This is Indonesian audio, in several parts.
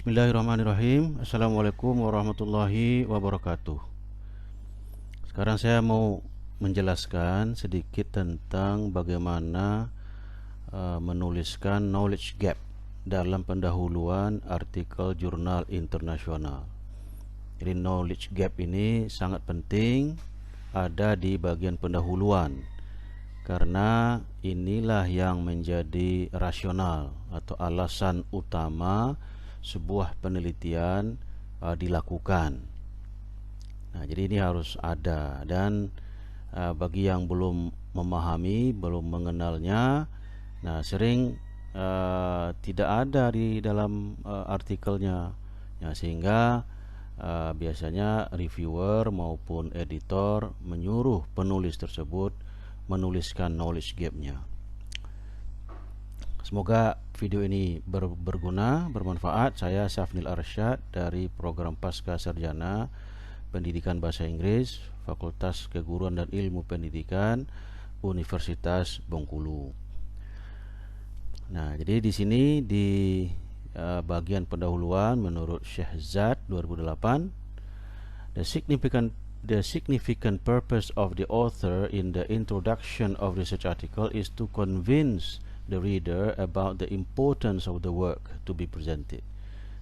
Bismillahirrahmanirrahim. Assalamualaikum warahmatullahi wabarakatuh. Sekarang saya mau menjelaskan sedikit tentang bagaimana menuliskan knowledge gap dalam pendahuluan artikel jurnal internasional. Jadi knowledge gap ini sangat penting ada di bagian pendahuluan, karena inilah yang menjadi rasional atau alasan utama sebuah penelitian dilakukan. Nah, jadi ini harus ada, dan bagi yang belum memahami, belum mengenalnya, nah sering tidak ada di dalam artikelnya, ya, sehingga biasanya reviewer maupun editor menyuruh penulis tersebut menuliskan knowledge gap-nya. Semoga video ini berguna, bermanfaat. Saya Safnil Arsyad dari program Pasca Sarjana Pendidikan Bahasa Inggris, Fakultas Keguruan dan Ilmu Pendidikan, Universitas Bengkulu. Nah, jadi di sini di bagian pendahuluan menurut Syekh Zad 2008, the significant purpose of the author in the introduction of research article is to convince the reader about the importance of the work to be presented.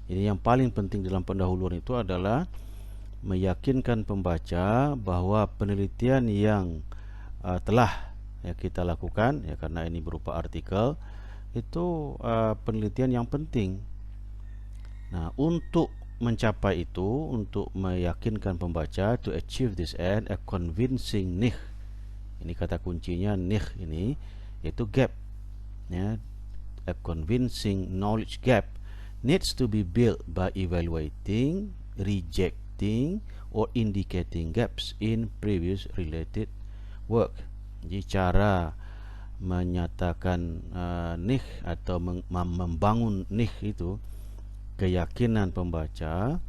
Jadi yang paling penting dalam pendahuluan itu adalah meyakinkan pembaca bahwa penelitian yang telah kita lakukan, ya, karena ini berupa artikel, itu penelitian yang penting. Nah, untuk mencapai itu, untuk meyakinkan pembaca, to achieve this end, a convincing niche, ini kata kuncinya niche ini, yaitu gap, ya, a convincing knowledge gap needs to be built by evaluating, rejecting, or indicating gaps in previous related work. Jadi cara menyatakan niche atau membangun niche itu, keyakinan pembaca,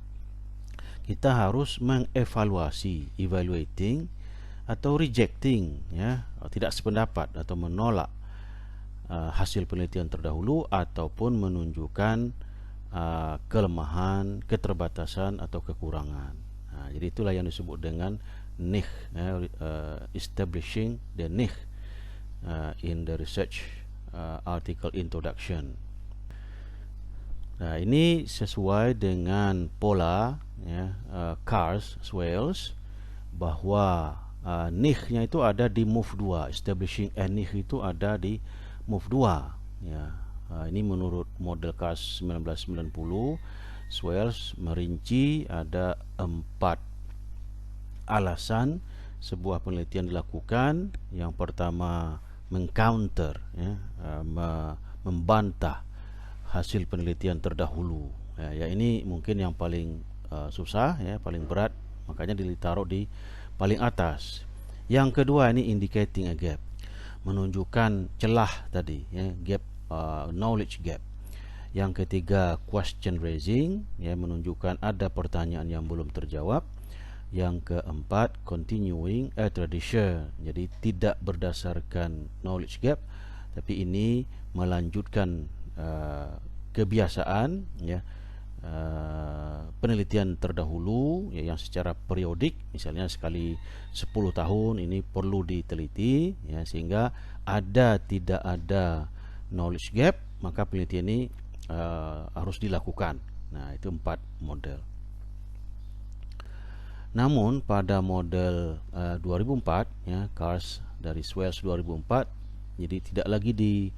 kita harus mengevaluasi, evaluating, atau rejecting, ya, tidak sependapat atau menolak hasil penelitian terdahulu, ataupun menunjukkan kelemahan, keterbatasan, atau kekurangan. Nah, jadi itulah yang disebut dengan niche, establishing the niche in the research article introduction. Nah, ini sesuai dengan pola, ya, Cars-Swales, bahwa niche-nya itu ada di move 2. Establishing a niche itu ada di move 2, ya. Ini menurut model Cars 1990. Swales merinci ada 4 alasan sebuah penelitian dilakukan. Yang pertama, mengcounter, ya, membantah hasil penelitian terdahulu, ya, ini mungkin yang paling susah, ya, paling berat, makanya ditaruh di paling atas. Yang kedua, ini indicating a gap, menunjukkan celah tadi, ya, gap, knowledge gap. Yang ketiga, question raising, ya, menunjukkan ada pertanyaan yang belum terjawab. Yang keempat, continuing a tradition, jadi tidak berdasarkan knowledge gap, tapi ini melanjutkan kebiasaan, ya, penelitian terdahulu, ya, yang secara periodik, misalnya sekali 10 tahun ini perlu diteliti, ya, sehingga tidak ada knowledge gap, maka penelitian ini harus dilakukan. Nah, itu 4 model. Namun pada model 2004, ya, Cars dari Swales 2004, jadi tidak lagi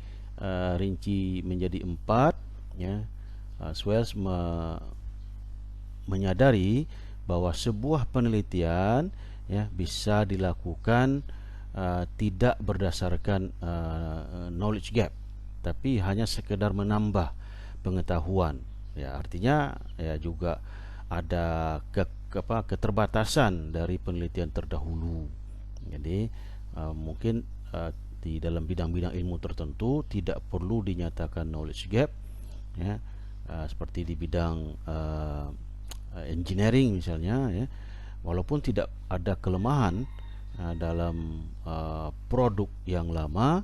rinci menjadi 4, ya. Swales menyadari bahwa sebuah penelitian, ya, bisa dilakukan tidak berdasarkan knowledge gap, tapi hanya sekedar menambah pengetahuan, ya. Artinya, ya, juga ada keterbatasan dari penelitian terdahulu. Jadi mungkin di dalam bidang-bidang ilmu tertentu tidak perlu dinyatakan knowledge gap, ya, seperti di bidang engineering misalnya, ya, walaupun tidak ada kelemahan dalam produk yang lama,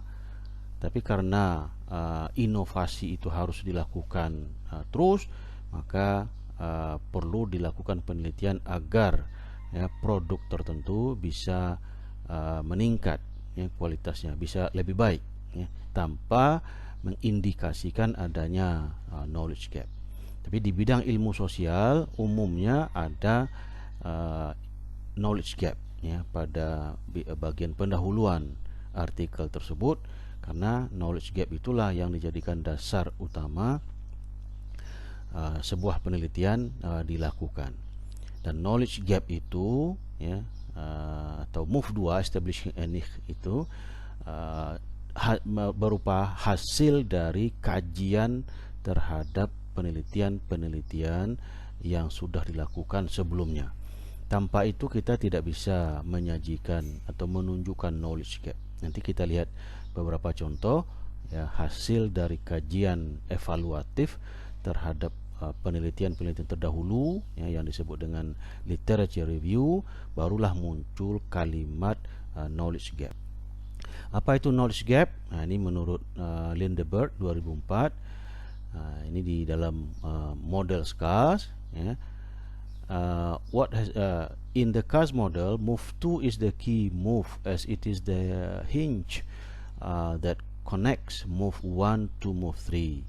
tapi karena inovasi itu harus dilakukan terus, maka perlu dilakukan penelitian agar ya produk tertentu bisa meningkat, ya, kualitasnya bisa lebih baik, ya, tanpa mengindikasikan adanya knowledge gap. Tapi di bidang ilmu sosial umumnya ada knowledge gap, ya, pada bagian pendahuluan artikel tersebut, karena knowledge gap itulah yang dijadikan dasar utama sebuah penelitian dilakukan. Dan knowledge gap itu, ya, atau MOVE 2 establishing a niche itu berupa hasil dari kajian terhadap penelitian-penelitian yang sudah dilakukan sebelumnya. Tanpa itu kita tidak bisa menyajikan atau menunjukkan knowledge gap. Nanti kita lihat beberapa contoh, ya, hasil dari kajian evaluatif terhadap penelitian-penelitian terdahulu, ya, yang disebut dengan literature review, barulah muncul kalimat knowledge gap. Apa itu knowledge gap? Nah, ini menurut Lindeberg 2004. Ini di dalam model SCAS, ya. In the CAS model, move 2 is the key move, as it is the hinge that connects move 1 to move 3.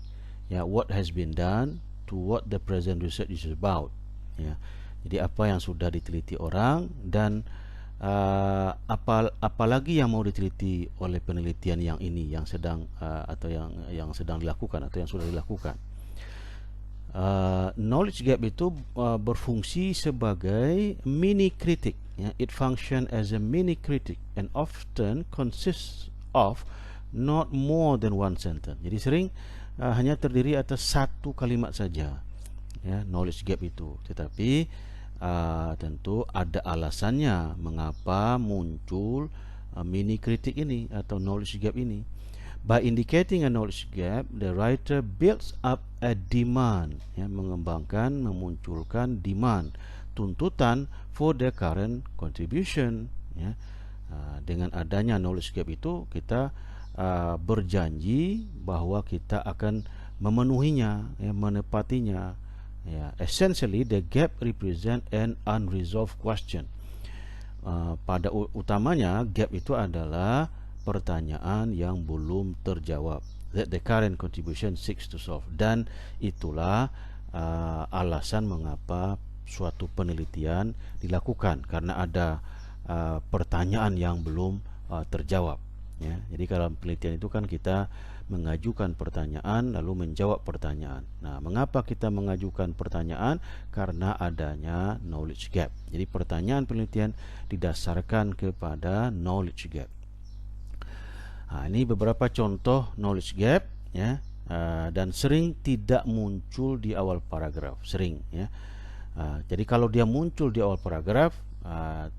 Ya, what has been done to what the present research is about, ya. Jadi apa yang sudah diteliti orang dan apalagi yang mau diteliti oleh penelitian yang ini, yang sedang atau yang sedang dilakukan atau yang sudah dilakukan. Knowledge gap itu berfungsi sebagai mini kritik, ya. It function as a mini critic and often consists of not more than one sentence. Jadi sering hanya terdiri atas satu kalimat saja, ya, knowledge gap itu. Tetapi tentu ada alasannya mengapa muncul mini kritik ini atau knowledge gap ini. By indicating a knowledge gap, the writer builds up a demand, ya, mengembangkan, memunculkan demand, tuntutan for the current contribution, ya. Dengan adanya knowledge gap itu kita berjanji bahwa kita akan memenuhinya, ya, menepatinya, ya. Essentially the gap represent an unresolved question. Pada utamanya gap itu adalah pertanyaan yang belum terjawab, that the current contribution seeks to solve. Dan itulah alasan mengapa suatu penelitian dilakukan, karena ada pertanyaan yang belum terjawab, ya. Jadi dalam penelitian itu kan kita mengajukan pertanyaan lalu menjawab pertanyaan. Nah, mengapa kita mengajukan pertanyaan? Karena adanya knowledge gap. Jadi pertanyaan penelitian didasarkan kepada knowledge gap. Ini beberapa contoh knowledge gap, ya, dan sering tidak muncul di awal paragraf, sering, ya. Jadi kalau dia muncul di awal paragraf,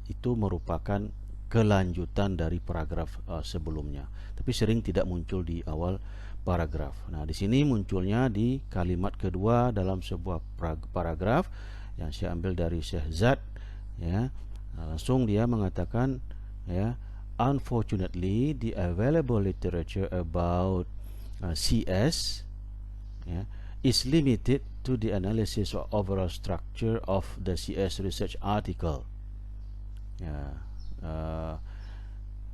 itu merupakan kelanjutan dari paragraf sebelumnya, tapi sering tidak muncul di awal paragraf. Nah, di sini munculnya di kalimat kedua dalam sebuah paragraf yang saya ambil dari Syekh Zat, ya. Langsung dia mengatakan, ya, unfortunately the available literature about CS, ya, is limited to the analysis of overall structure of the CS research article. Ya,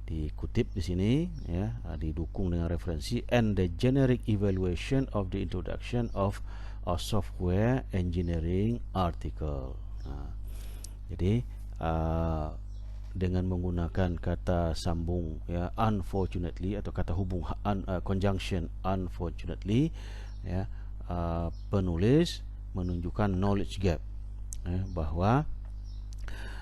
dikutip di sini, ya, didukung dengan referensi and the generic evaluation of the introduction of a software engineering article. Jadi dengan menggunakan kata sambung, ya, unfortunately, atau kata hubung conjunction unfortunately, ya, penulis menunjukkan knowledge gap, ya, bahwa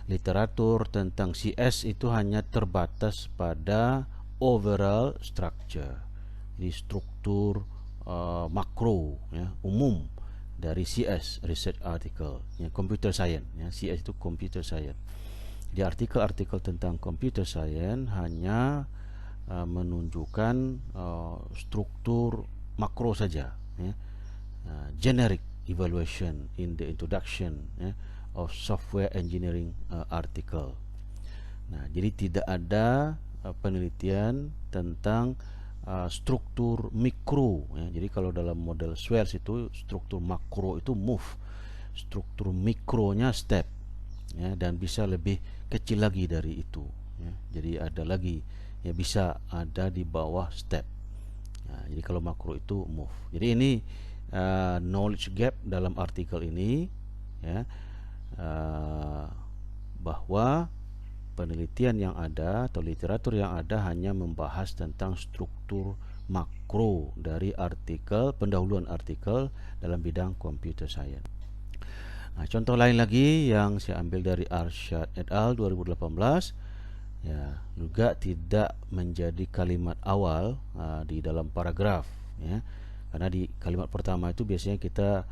literatur tentang CS itu hanya terbatas pada overall structure, jadi struktur makro, ya, umum dari CS research article, ya, computer science, ya. CS itu computer science. Di artikel-artikel tentang computer science hanya menunjukkan struktur makro saja, ya. Generic evaluation in the introduction, ya, of software engineering article. Nah, jadi tidak ada penelitian tentang struktur mikro ya. Jadi kalau dalam model Swears itu struktur makro itu move, struktur mikronya step ya, dan bisa lebih kecil lagi dari itu ya. Jadi ada lagi ya, bisa ada di bawah step ya. Jadi kalau makro itu move. Jadi ini knowledge gap dalam artikel ini ya, bahwa penelitian yang ada atau literatur yang ada hanya membahas tentang struktur makro dari artikel, pendahuluan artikel dalam bidang computer science. Nah, contoh lain lagi yang saya ambil dari Arshad et al. 2018 ya, juga tidak menjadi kalimat awal di dalam paragraf ya. Karena di kalimat pertama itu biasanya kita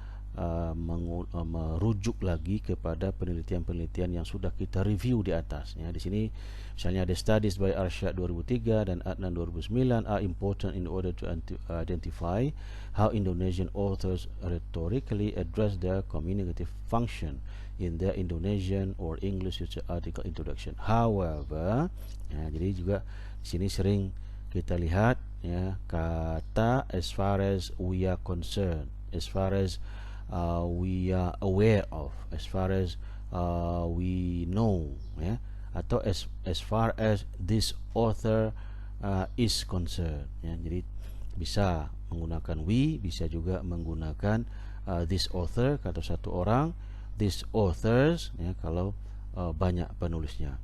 merujuk lagi kepada penelitian-penelitian yang sudah kita review di atas ya. Di sini misalnya ada studies by Arshad 2003 dan Adnan 2009 are important in order to identify how Indonesian authors rhetorically address their communicative function in their Indonesian or English literature article introduction. However, ya, jadi juga di sini sering kita lihat ya kata as far as we are concerned, as far as we are aware of, as far as we know ya, atau as far as this author is concerned ya. Jadi bisa menggunakan we, bisa juga menggunakan this author kata satu orang, these authors ya kalau banyak penulisnya.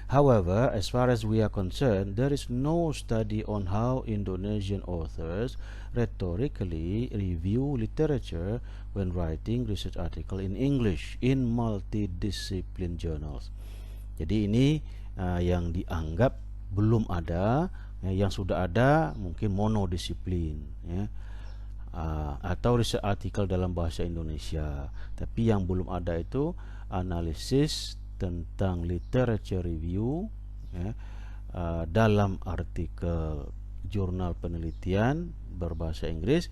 However, as far as we are concerned, there is no study on how Indonesian authors rhetorically review literature when writing research article in English in multidiscipline journals. Jadi ini yang dianggap belum ada ya, yang sudah ada mungkin monodisiplin ya, atau research artikel dalam bahasa Indonesia. Tapi yang belum ada itu analisis tentang literature review ya, dalam artikel jurnal penelitian berbahasa Inggris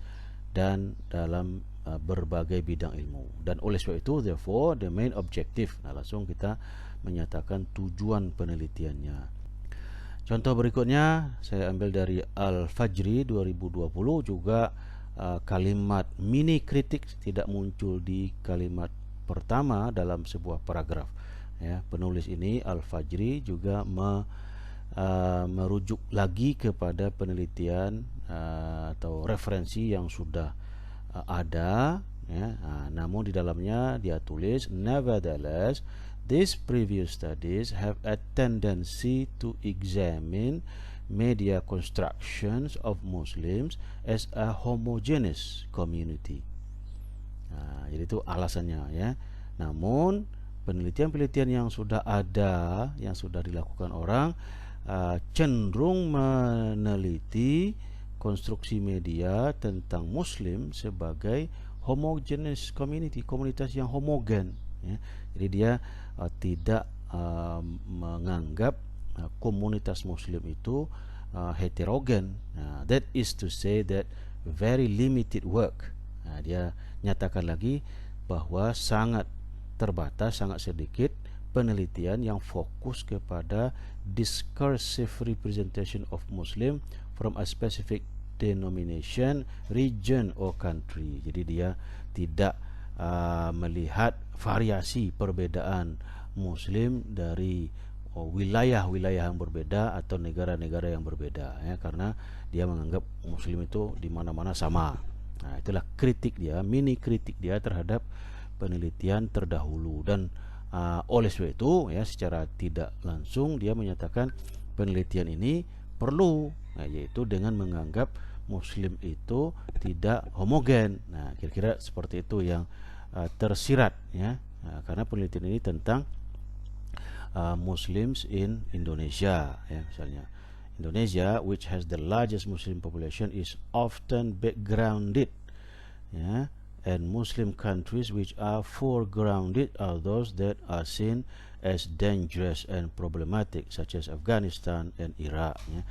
dan dalam berbagai bidang ilmu. Dan oleh sebab itu, therefore, the main objective, nah langsung kita menyatakan tujuan penelitiannya. Contoh berikutnya saya ambil dari Al-Fajri 2020, juga kalimat mini kritik tidak muncul di kalimat pertama dalam sebuah paragraf ya. Penulis ini Al-Fajri juga merujuk lagi kepada penelitian atau referensi yang sudah ada ya. Namun di dalamnya dia tulis, nevertheless these previous studies have a tendency to examine media constructions of Muslims as a homogeneous community. Jadi itu alasannya ya. Namun penelitian-penelitian yang sudah ada, yang sudah dilakukan orang, cenderung meneliti konstruksi media tentang Muslim sebagai homogeneous community, komunitas yang homogen ya. Jadi dia tidak menganggap komunitas Muslim itu heterogen. That is to say that very limited work. Dia nyatakan lagi bahwa sangat terbatas, sangat sedikit penelitian yang fokus kepada discursive representation of Muslim from a specific denomination, region or country. Jadi dia tidak melihat variasi perbedaan Muslim dari wilayah-wilayah yang berbeda atau negara-negara yang berbeda ya, karena dia menganggap Muslim itu di mana-mana sama. Nah, itulah kritik dia, mini kritik dia terhadap penelitian terdahulu. Dan oleh sebab itu ya, secara tidak langsung dia menyatakan penelitian ini perlu, yaitu dengan menganggap Muslim itu tidak homogen. Nah, kira-kira seperti itu yang tersirat ya. Karena penelitian ini tentang Muslims in Indonesia ya, misalnya Indonesia, which has the largest Muslim population, is often backgrounded ya, and Muslim countries which are foregrounded are those that are seen as dangerous and problematic, such as Afghanistan and Iraq ya.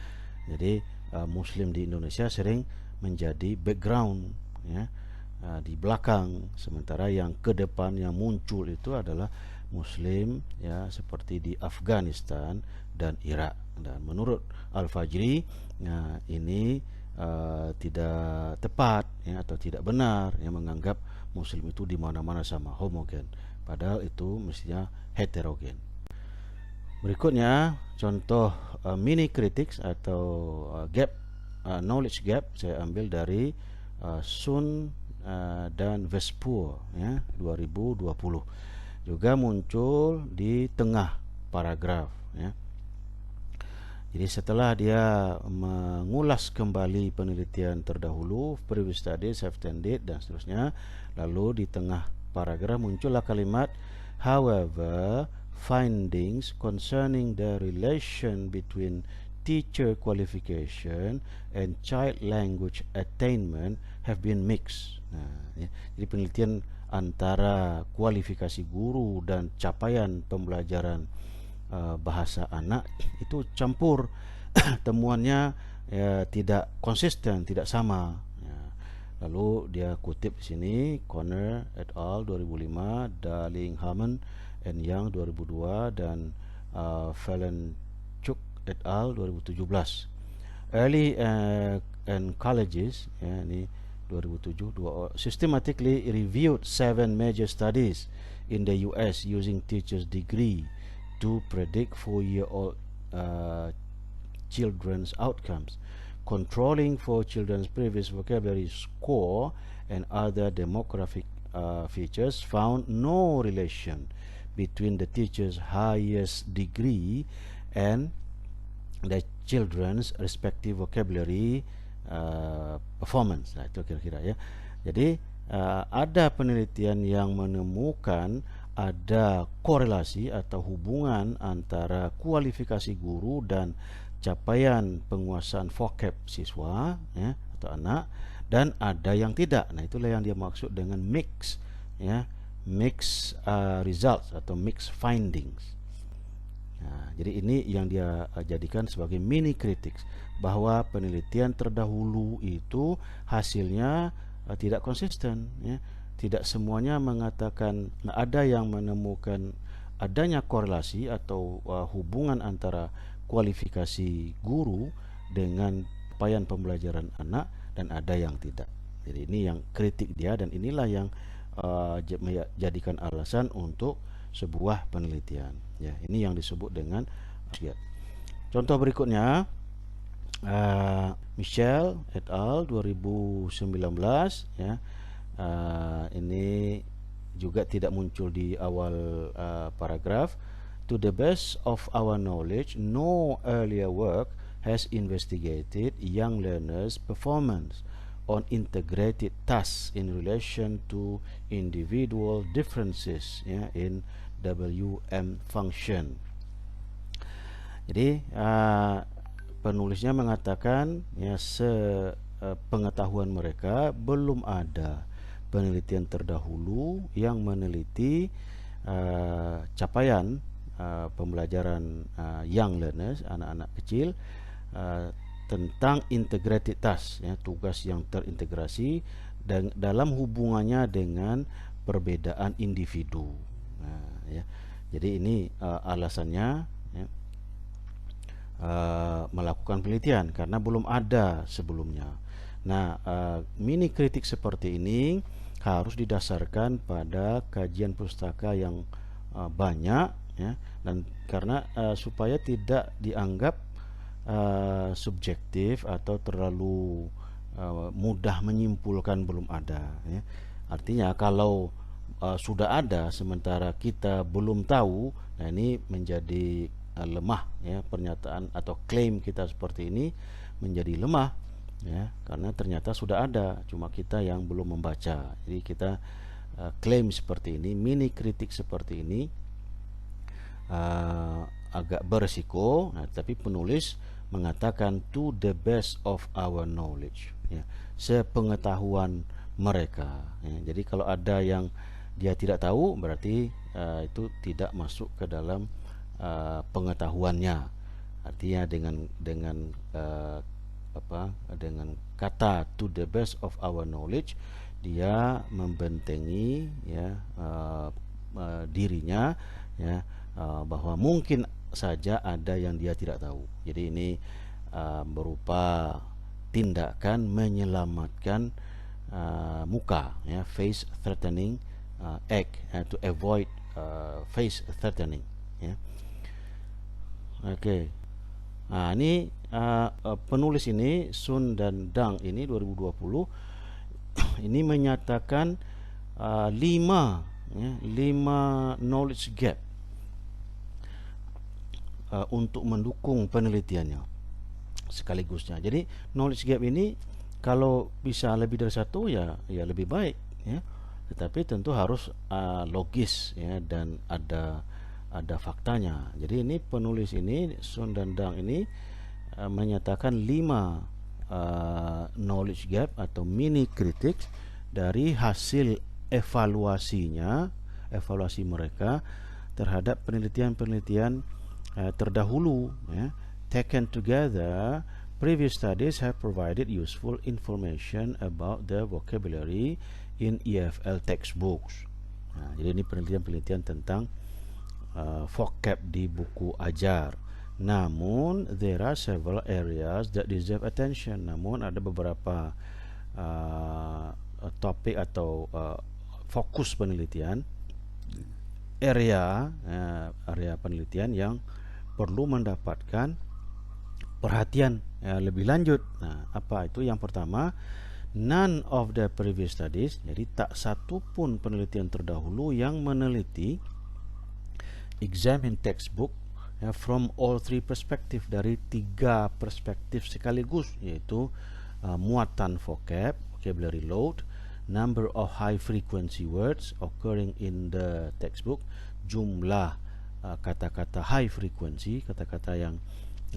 Jadi Muslim di Indonesia sering menjadi background ya, di belakang, sementara yang ke depan yang muncul itu adalah Muslim ya, seperti di Afghanistan dan Irak. Dan menurut Al-Fajri, ini tidak tepat ya, atau tidak benar yang menganggap Muslim itu di mana-mana sama, homogen, padahal itu mestinya heterogen. Berikutnya contoh mini critics atau gap, knowledge gap, saya ambil dari Sun dan Vespoor ya, 2020. Juga muncul di tengah paragraf ya. Jadi setelah dia mengulas kembali penelitian terdahulu, previous studies have tended dan seterusnya, lalu di tengah paragraf muncullah kalimat however findings concerning the relation between teacher qualification and child language attainment have been mixed. Jadi penelitian antara kualifikasi guru dan capaian pembelajaran bahasa anak itu campur. Temuannya ya, tidak konsisten, tidak sama ya. Lalu dia kutip di sini Conner et al 2005, Darling Hammond and Young 2002 dan Felenchuk et al 2017. Early and colleges ya, ini 2007 systematically reviewed 7 major studies in the US using teacher's degree to predict 4-year-old children's outcomes, controlling for children's previous vocabulary score and other demographic features found no relation between the teacher's highest degree and the children's respective vocabulary performance. Nah, itu kira-kira ya. Jadi ada penelitian yang menemukan ada korelasi atau hubungan antara kualifikasi guru dan capaian penguasaan vocab siswa ya, atau anak, dan ada yang tidak. Nah, itulah yang dia maksud dengan mix ya, mix results atau mix findings. Nah, jadi ini yang dia jadikan sebagai mini critics, bahwa penelitian terdahulu itu hasilnya tidak konsisten ya. Tidak semuanya mengatakan, ada yang menemukan adanya korelasi atau hubungan antara kualifikasi guru dengan capaian pembelajaran anak, dan ada yang tidak. Jadi ini yang kritik dia, dan inilah yang jadikan alasan untuk sebuah penelitian ya. Ini yang disebut dengan contoh berikutnya Michel et al 2019 ya. Ini juga tidak muncul di awal paragraf. To the best of our knowledge, no earlier work has investigated young learners' performance on integrated tasks in relation to individual differences ya, in WM function. Jadi penulisnya mengatakan ya, sepengetahuan mereka belum ada penelitian terdahulu yang meneliti capaian pembelajaran young learners, anak-anak kecil, tentang integrated task ya, tugas yang terintegrasi, dan dalam hubungannya dengan perbedaan individu. Nah, ya. Jadi ini alasannya ya, melakukan penelitian karena belum ada sebelumnya. Nah, mini kritik seperti ini harus didasarkan pada kajian pustaka yang banyak ya, dan karena supaya tidak dianggap subjektif atau terlalu mudah menyimpulkan belum ada ya. Artinya kalau sudah ada sementara kita belum tahu, nah ini menjadi lemah ya, pernyataan atau klaim kita seperti ini menjadi lemah ya, karena ternyata sudah ada, cuma kita yang belum membaca. Jadi kita klaim seperti ini, mini kritik seperti ini agak beresiko. Nah, tapi penulis mengatakan to the best of our knowledge ya, sepengetahuan mereka ya. Jadi kalau ada yang dia tidak tahu, berarti itu tidak masuk ke dalam pengetahuannya. Artinya dengan kata to the best of our knowledge, dia membentengi ya, dirinya, ya, bahwa mungkin saja ada yang dia tidak tahu. Jadi ini berupa tindakan menyelamatkan muka, ya, face threatening act, to avoid face threatening, ya. Oke. Nah, ini penulis ini Sun dan Dang ini 2020 ini menyatakan 5 knowledge gap untuk mendukung penelitiannya sekaligusnya. Jadi knowledge gap ini kalau bisa lebih dari satu, ya lebih baik, ya. Tetapi tentu harus logis, ya, dan ada faktanya. Jadi ini penulis ini Sun dan Dang ini menyatakan 5 knowledge gap atau mini critics dari hasil evaluasi mereka terhadap penelitian-penelitian terdahulu, ya. Taken together, previous studies have provided useful information about the vocabulary in EFL textbooks. Nah, jadi ini penelitian-penelitian tentang vocab di buku ajar. Namun there are several areas that deserve attention. Namun ada beberapa topik atau fokus penelitian, area penelitian yang perlu mendapatkan perhatian lebih lanjut. Nah, apa itu? Yang pertama, none of the previous studies, jadi tak satu pun penelitian terdahulu yang meneliti examine textbook from all three perspective, dari 3 perspektif sekaligus, yaitu muatan vocabulary load, number of high frequency words occurring in the textbook, jumlah kata-kata high frequency, kata-kata yang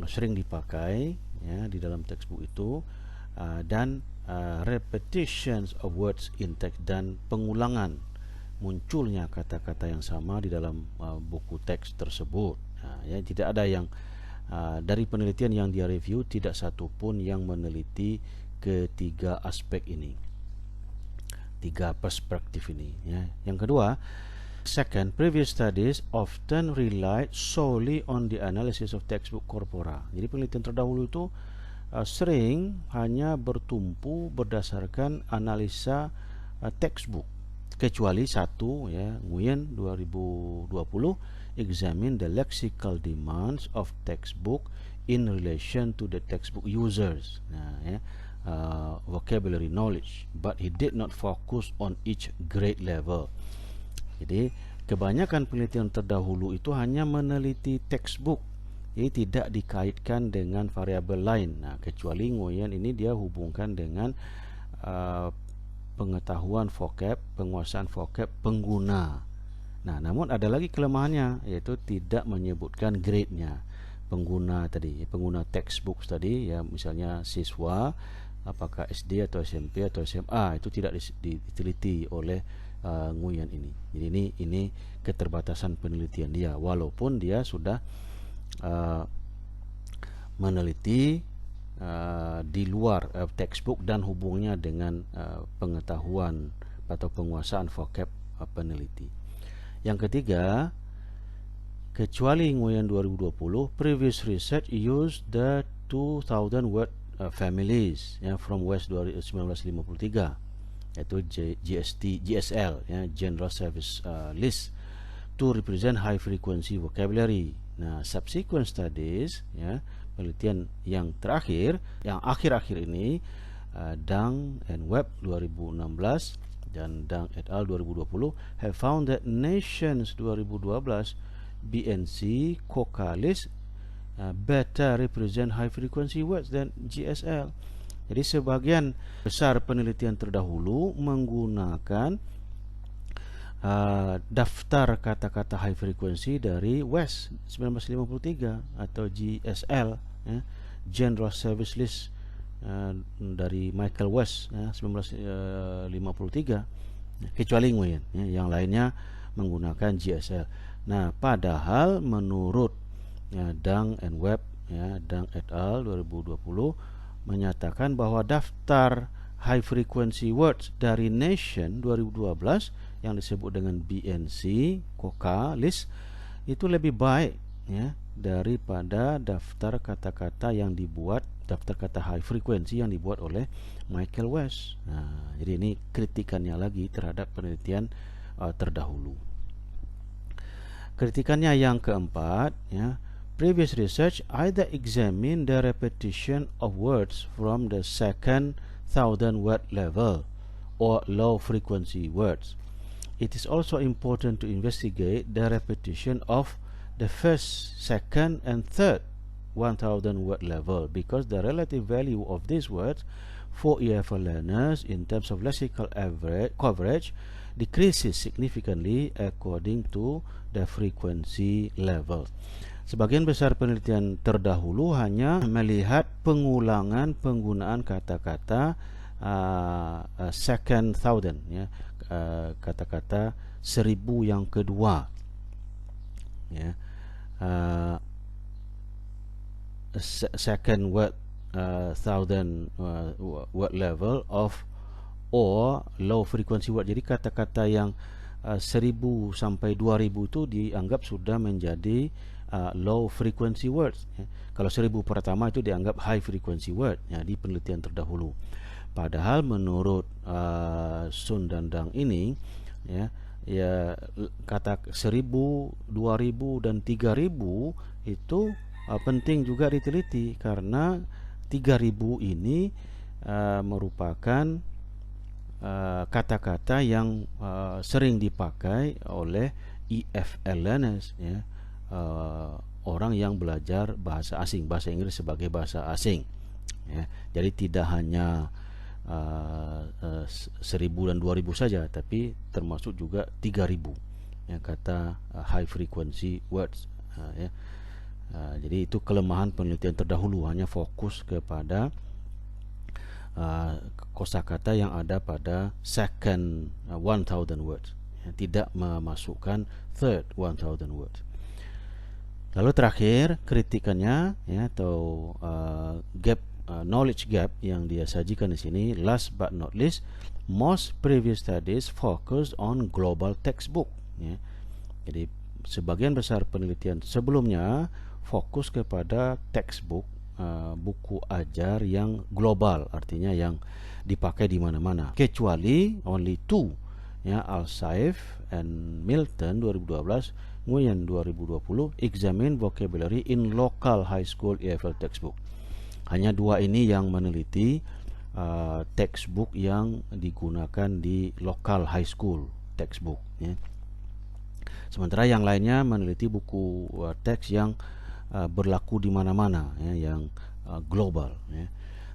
sering dipakai, ya, di dalam textbook itu, dan repetitions of words in text, dan pengulangan munculnya kata-kata yang sama di dalam buku teks tersebut. Nah, ya, tidak ada yang dari penelitian yang dia review, tidak satu pun yang meneliti ketiga aspek ini, 3 perspektif ini, ya. Yang kedua, second, previous studies often relied solely on the analysis of textbook corpora. Jadi penelitian terdahulu itu sering hanya bertumpu berdasarkan analisa textbook, kecuali satu, ya, Nguyen 2020 examine the lexical demands of textbook in relation to the textbook users. Nah, ya, vocabulary knowledge, but he did not focus on each grade level. Jadi kebanyakan penelitian terdahulu itu hanya meneliti textbook, jadi tidak dikaitkan dengan variabel lain. Nah, kecuali Nguyen ini dia hubungkan dengan pengetahuan vocab, penguasaan vocab pengguna. Nah, namun ada lagi kelemahannya, yaitu tidak menyebutkan grade-nya. Pengguna tadi, pengguna textbook tadi, ya, misalnya siswa apakah SD atau SMP atau SMA, itu tidak diteliti oleh Nguyen ini. Jadi ini keterbatasan penelitian dia, walaupun dia sudah meneliti di luar textbook dan hubungnya dengan pengetahuan atau penguasaan vocab peneliti. Yang ketiga, kecuali Nguyen 2020, previous research used the 2000 word families, ya, from West 1953, yaitu GSL, ya, General Service List, to represent high frequency vocabulary. Nah, subsequent studies, ya, penelitian yang terakhir, yang akhir-akhir ini, Dang and Webb 2016 dan Dang et al 2020 have found that Nations 2012 BNC Coca-List better represent high frequency words than GSL. Jadi sebagian besar penelitian terdahulu menggunakan daftar kata-kata high frequency dari West 1953 atau GSL, ya, General Service List dari Michael West, ya, 1953, kecuali Nguyen, ya, yang lainnya menggunakan GSL. Nah, padahal menurut, ya, Dang and Webb, ya, Dang et al 2020 menyatakan bahwa daftar high frequency words dari Nation 2012 yang disebut dengan BNC, COCA list, itu lebih baik ya daripada daftar kata-kata yang dibuat, daftar kata high frequency yang dibuat oleh Michael West. Nah, jadi ini kritikannya lagi terhadap penelitian terdahulu. Kritikannya yang keempat, ya, previous research either examine the repetition of words from the second 1000 word level or low frequency words. It is also important to investigate the repetition of the first, second, and third 1000 word level, because the relative value of these words for EFL learners in terms of lexical coverage decreases significantly according to the frequency level. Sebagian besar penelitian terdahulu hanya melihat pengulangan penggunaan kata-kata second thousand, ya, kata-kata 1000 yang kedua, ya, second word thousand word level of or low frequency word. Jadi kata-kata yang 1000 sampai 2000 itu dianggap sudah menjadi low frequency words, ya. Kalau 1000 pertama itu dianggap high frequency word, ya, di penelitian terdahulu. Padahal menurut Sun dan Dang ini, ya, kata 1000, 2000 dan 3000 itu penting juga diteliti, karena 3000 ini merupakan kata-kata yang sering dipakai oleh EFL learners, ya, orang yang belajar bahasa asing, bahasa Inggris sebagai bahasa asing, ya. Jadi tidak hanya 1000 dan 2000 saja, tapi termasuk juga 3000, ya, kata high frequency words, ya. Jadi itu kelemahan penelitian terdahulu, hanya fokus kepada kosakata yang ada pada second 1000 words, ya, tidak memasukkan third 1000 words. Lalu terakhir kritikannya, ya, atau knowledge gap yang dia sajikan di sini, last but not least, most previous studies focused on global textbook, ya. Jadi sebagian besar penelitian sebelumnya fokus kepada textbook, buku ajar yang global, artinya yang dipakai di mana-mana, kecuali only two, ya, Al-Saif and Milton 2012, Nguyen 2020, examine vocabulary in local high school EFL textbook. Hanya dua ini yang meneliti textbook yang digunakan di local high school textbook, ya. Sementara yang lainnya meneliti buku teks yang berlaku di mana-mana, ya, yang global, ya.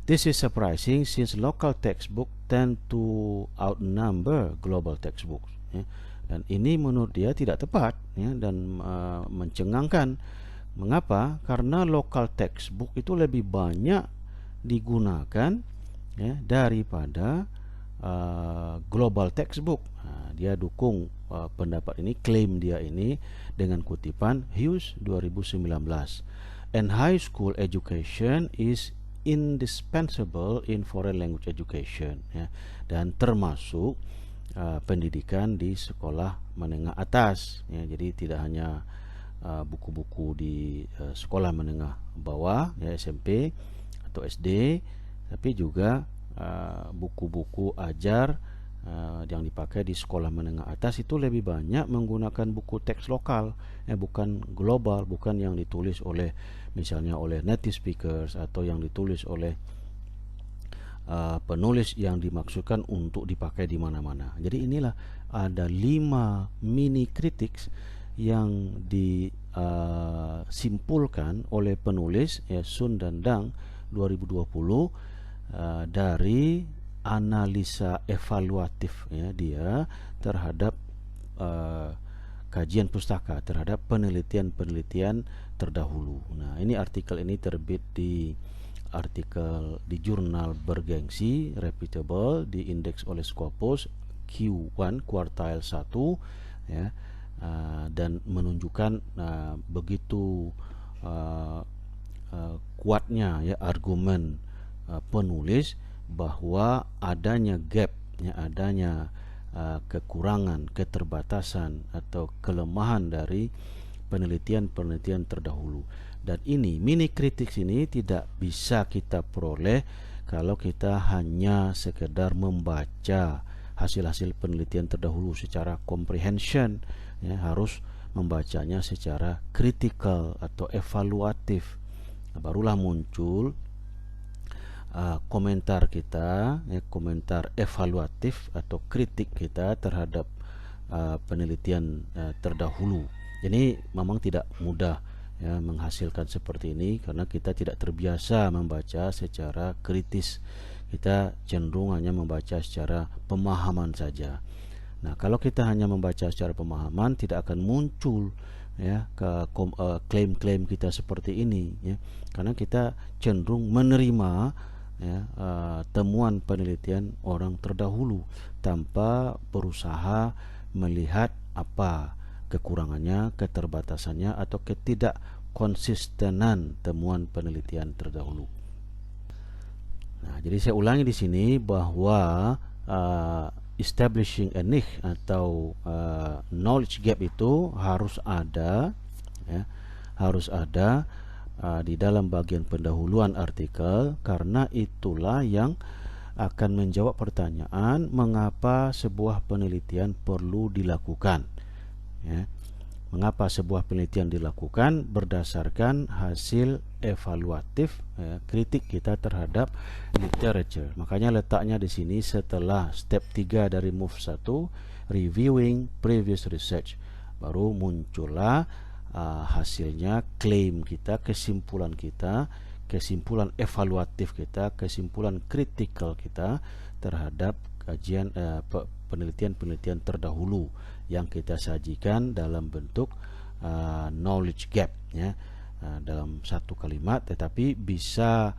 This is surprising since local textbook tend to outnumber global textbooks, ya. Dan ini menurut dia tidak tepat, ya, dan mencengangkan. Mengapa? Karena local textbook itu lebih banyak digunakan, ya, daripada global textbook. Dia dukung pendapat ini, klaim dia ini dengan kutipan Hughes 2019. And high school education is indispensable in foreign language education, ya, dan termasuk pendidikan di sekolah menengah atas, ya. Jadi tidak hanya buku-buku di sekolah menengah bawah, ya, SMP atau SD, tapi juga buku-buku ajar yang dipakai di sekolah menengah atas itu lebih banyak menggunakan buku teks lokal, ya, bukan global, bukan yang ditulis oleh misalnya oleh native speakers atau yang ditulis oleh penulis yang dimaksudkan untuk dipakai di mana-mana. Jadi inilah ada 5 mini critics yang disimpulkan oleh penulis, ya, Sun dan Dang 2020 dari analisa evaluatif, ya, dia terhadap kajian pustaka, terhadap penelitian-penelitian terdahulu. Nah, ini artikel ini terbit di artikel di jurnal bergengsi reputable, diindeks oleh Scopus Q1 kuartal 1, ya, dan menunjukkan begitu kuatnya, ya, argumen penulis bahwa adanya gap, ya, adanya kekurangan, keterbatasan atau kelemahan dari penelitian-penelitian terdahulu. Dan ini mini kritik ini tidak bisa kita peroleh kalau kita hanya sekedar membaca hasil-hasil penelitian terdahulu secara comprehension, ya, harus membacanya secara kritikal atau evaluatif. Barulah muncul komentar kita, ya, komentar evaluatif atau kritik kita terhadap penelitian terdahulu. Jadi memang tidak mudah, ya, menghasilkan seperti ini karena kita tidak terbiasa membaca secara kritis. Kita cenderung hanya membaca secara pemahaman saja. Nah, kalau kita hanya membaca secara pemahaman, tidak akan muncul, ya, klaim-klaim kita seperti ini, ya, karena kita cenderung menerima, ya, temuan penelitian orang terdahulu tanpa berusaha melihat apa kekurangannya, keterbatasannya atau ketidakkonsistenan temuan penelitian terdahulu. Nah, jadi saya ulangi di sini bahwa establishing a niche atau knowledge gap itu harus ada, ya, harus ada di dalam bagian pendahuluan artikel, karena itulah yang akan menjawab pertanyaan mengapa sebuah penelitian perlu dilakukan, ya. Mengapa sebuah penelitian dilakukan berdasarkan hasil evaluatif, ya, kritik kita terhadap literature. Makanya letaknya di sini setelah step 3 dari move 1, reviewing previous research, baru muncullah hasilnya, klaim kita, kesimpulan kita, kesimpulan evaluatif kita, kesimpulan kritikal kita terhadap kajian penelitian-penelitian terdahulu yang kita sajikan dalam bentuk knowledge gap, ya, dalam satu kalimat, tetapi bisa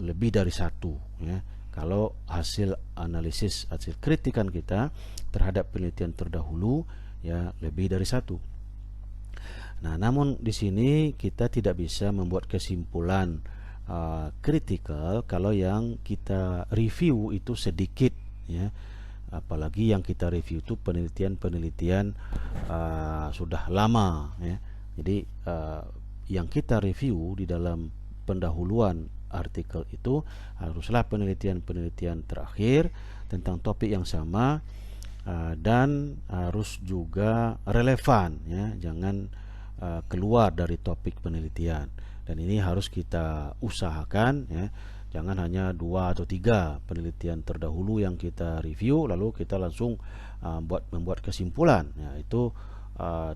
lebih dari satu, ya. Kalau hasil analisis, hasil kritikan kita terhadap penelitian terdahulu, ya, lebih dari satu. Nah, namun di sini kita tidak bisa membuat kesimpulan kritikal kalau yang kita review itu sedikit, ya. Apalagi yang kita review itu penelitian-penelitian sudah lama, ya. Jadi yang kita review di dalam pendahuluan artikel itu haruslah penelitian-penelitian terakhir tentang topik yang sama, dan harus juga relevan, ya. Jangan keluar dari topik penelitian, dan ini harus kita usahakan, ya. Jangan hanya 2 atau 3 penelitian terdahulu yang kita review lalu kita langsung membuat kesimpulan, ya, itu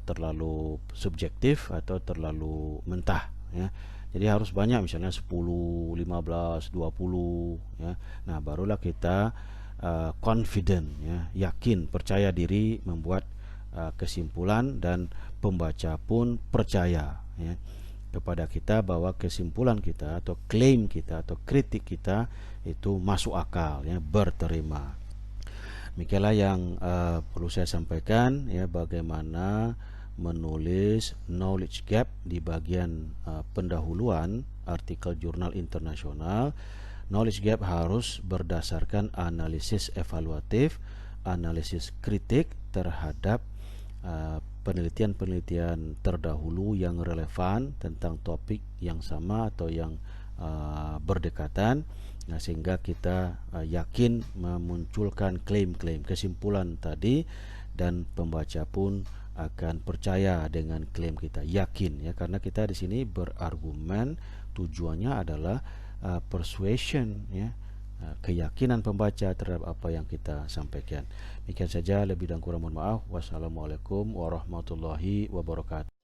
terlalu subjektif atau terlalu mentah, ya. Jadi harus banyak, misalnya 10, 15, 20, ya. Nah, barulah kita confident, ya, yakin, percaya diri membuat kesimpulan, dan pembaca pun percaya, ya, kepada kita bahwa kesimpulan kita atau klaim kita atau kritik kita itu masuk akal, ya, berterima. Demikianlah yang perlu saya sampaikan, ya, bagaimana menulis knowledge gap di bagian pendahuluan artikel jurnal internasional. Knowledge gap harus berdasarkan analisis evaluatif, analisis kritik terhadap penelitian-penelitian terdahulu yang relevan tentang topik yang sama atau yang berdekatan. Nah, sehingga kita yakin memunculkan klaim-klaim, kesimpulan tadi, dan pembaca pun akan percaya dengan klaim kita, yakin, ya, karena kita di sini berargumen, tujuannya adalah persuasion, ya, keyakinan pembaca terhadap apa yang kita sampaikan. Demikian saja, lebih dan kurang mohon maaf. Wassalamualaikum warahmatullahi wabarakatuh.